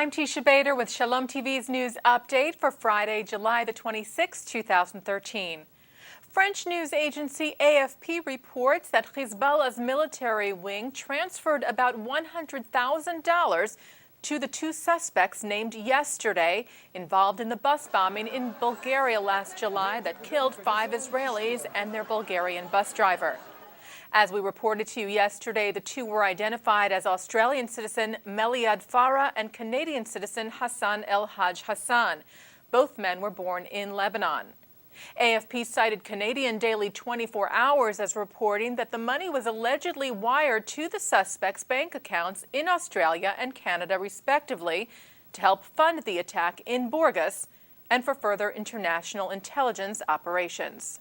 I'm Teisha Bader with Shalom TV's news update for Friday, July the 26th, 2013. French news agency AFP reports that Hezbollah's military wing transferred about $100,000 to the two suspects named yesterday involved in the bus bombing in Bulgaria last July that killed 5 Israelis and their Bulgarian bus driver. As we reported to you yesterday, the two were identified as Australian citizen Meliad Farah and Canadian citizen Hassan El Haj Hassan. Both men were born in Lebanon. AFP cited Canadian Daily 24 Hours as reporting that the money was allegedly wired to the suspects' bank accounts in Australia and Canada, respectively, to help fund the attack in Burgas and for further international intelligence operations.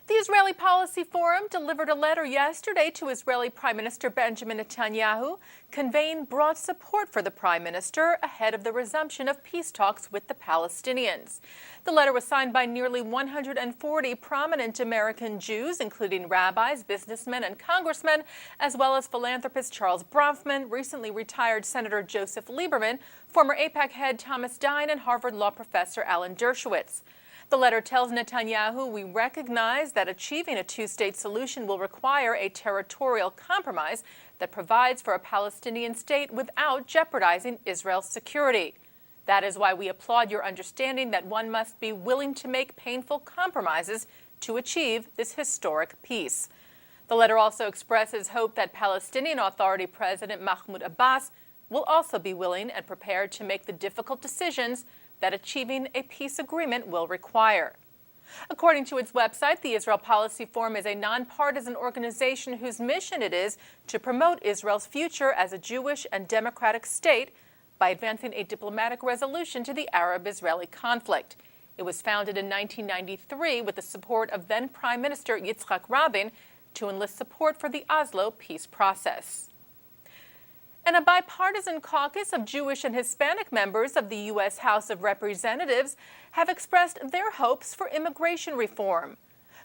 The Israeli Policy Forum delivered a letter yesterday to Israeli Prime Minister Benjamin Netanyahu, conveying broad support for the Prime Minister ahead of the resumption of peace talks with the Palestinians. The letter was signed by nearly 140 prominent American Jews, including rabbis, businessmen, and congressmen, as well as philanthropist Charles Bronfman, recently retired Senator Joseph Lieberman, former AIPAC head Thomas Dine, and Harvard law professor Alan Dershowitz. The letter tells Netanyahu, "We recognize that achieving a two-state solution will require a territorial compromise that provides for a Palestinian state without jeopardizing Israel's security. That is why we applaud your understanding that one must be willing to make painful compromises to achieve this historic peace." The letter also expresses hope that Palestinian Authority President Mahmoud Abbas will also be willing and prepared to make the difficult decisions that achieving a peace agreement will require. According to its website, the Israel Policy Forum is a nonpartisan organization whose mission it is to promote Israel's future as a Jewish and democratic state by advancing a diplomatic resolution to the Arab-Israeli conflict. It was founded in 1993 with the support of then Prime Minister Yitzhak Rabin to enlist support for the Oslo peace process. And a bipartisan caucus of Jewish and Hispanic members of the U.S. House of Representatives have expressed their hopes for immigration reform.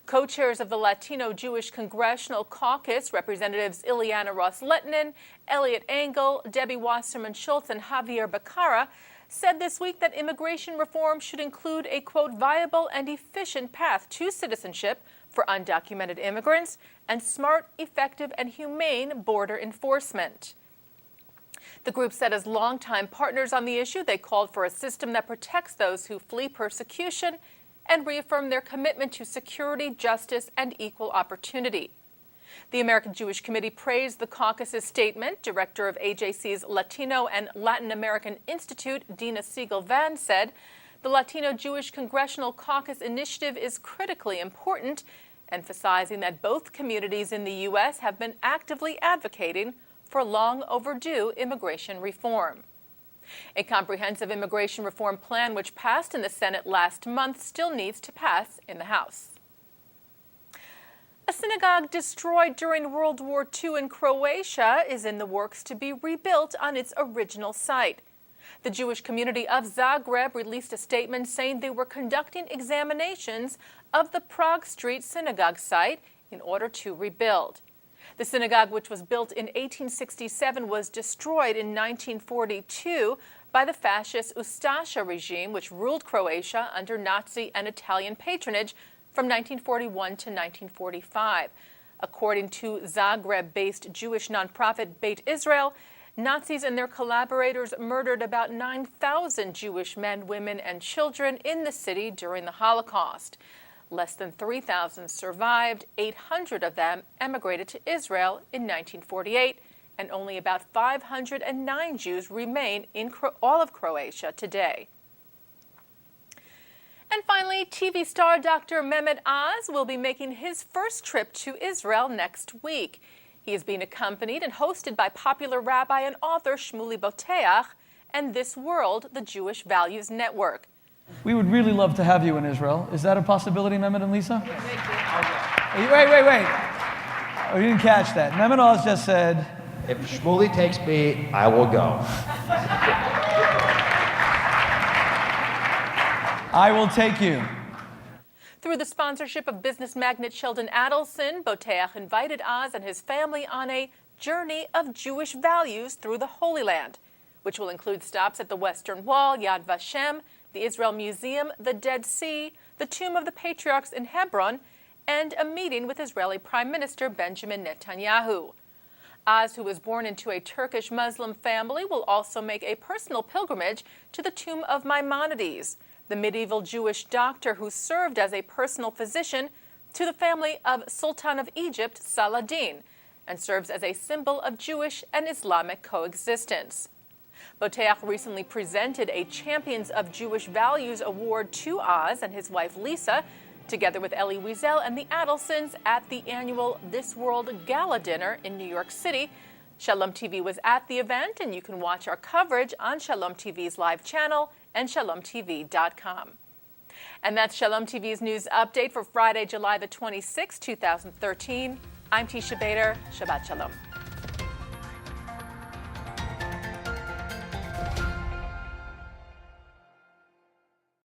Co-chairs of the Latino Jewish Congressional Caucus, Representatives Ileana Ros-Lehtinen, Elliot Engel, Debbie Wasserman Schultz, and Javier Becerra, said this week that immigration reform should include a, quote, viable and efficient path to citizenship for undocumented immigrants and smart, effective, and humane border enforcement. The group said as longtime partners on the issue, they called for a system that protects those who flee persecution and reaffirmed their commitment to security, justice, and equal opportunity. The American Jewish Committee praised the caucus's statement. Director of AJC's Latino and Latin American Institute, Dina Siegel-Van, said, "The Latino Jewish Congressional Caucus initiative is critically important," emphasizing that both communities in the U.S. have been actively advocating for long overdue immigration reform. A comprehensive immigration reform plan which passed in the Senate last month still needs to pass in the House. A synagogue destroyed during World War II in Croatia is in the works to be rebuilt on its original site. The Jewish community of Zagreb released a statement saying they were conducting examinations of the Prague Street synagogue site in order to rebuild. The synagogue, which was built in 1867, was destroyed in 1942 by the fascist Ustasha regime, which ruled Croatia under Nazi and Italian patronage from 1941 to 1945. According to Zagreb-based Jewish nonprofit Beit Israel, Nazis and their collaborators murdered about 9,000 Jewish men, women, and children in the city during the Holocaust. Less than 3,000 survived, 800 of them emigrated to Israel in 1948, and only about 509 Jews remain in all of Croatia today. And finally, TV star Dr. Mehmet Oz will be making his first trip to Israel next week. He is being accompanied and hosted by popular rabbi and author Shmuley Boteach and This World, the Jewish Values Network. We would really love to have you in Israel. Is that a possibility, Mehmet and Lisa? Yes. Thank you. Wait. Oh, you didn't catch that. Mehmet Oz just said, "If Shmuley takes me, I will go." I will take you. Through the sponsorship of business magnate Sheldon Adelson, Boteach invited Oz and his family on a journey of Jewish values through the Holy Land, which will include stops at the Western Wall, Yad Vashem, the Israel Museum, the Dead Sea, the Tomb of the Patriarchs in Hebron, and a meeting with Israeli Prime Minister Benjamin Netanyahu. Oz, who was born into a Turkish Muslim family, will also make a personal pilgrimage to the tomb of Maimonides, the medieval Jewish doctor who served as a personal physician to the family of Sultan of Egypt, Saladin, and serves as a symbol of Jewish and Islamic coexistence. Boteach recently presented a Champions of Jewish Values award to Oz and his wife Lisa, together with Elie Wiesel and the Adelsons at the annual This World Gala Dinner in New York City. Shalom TV was at the event, and you can watch our coverage on Shalom TV's live channel and shalomtv.com. And that's Shalom TV's news update for Friday, July the 26th, 2013. I'm Teisha Bader. Shabbat Shalom.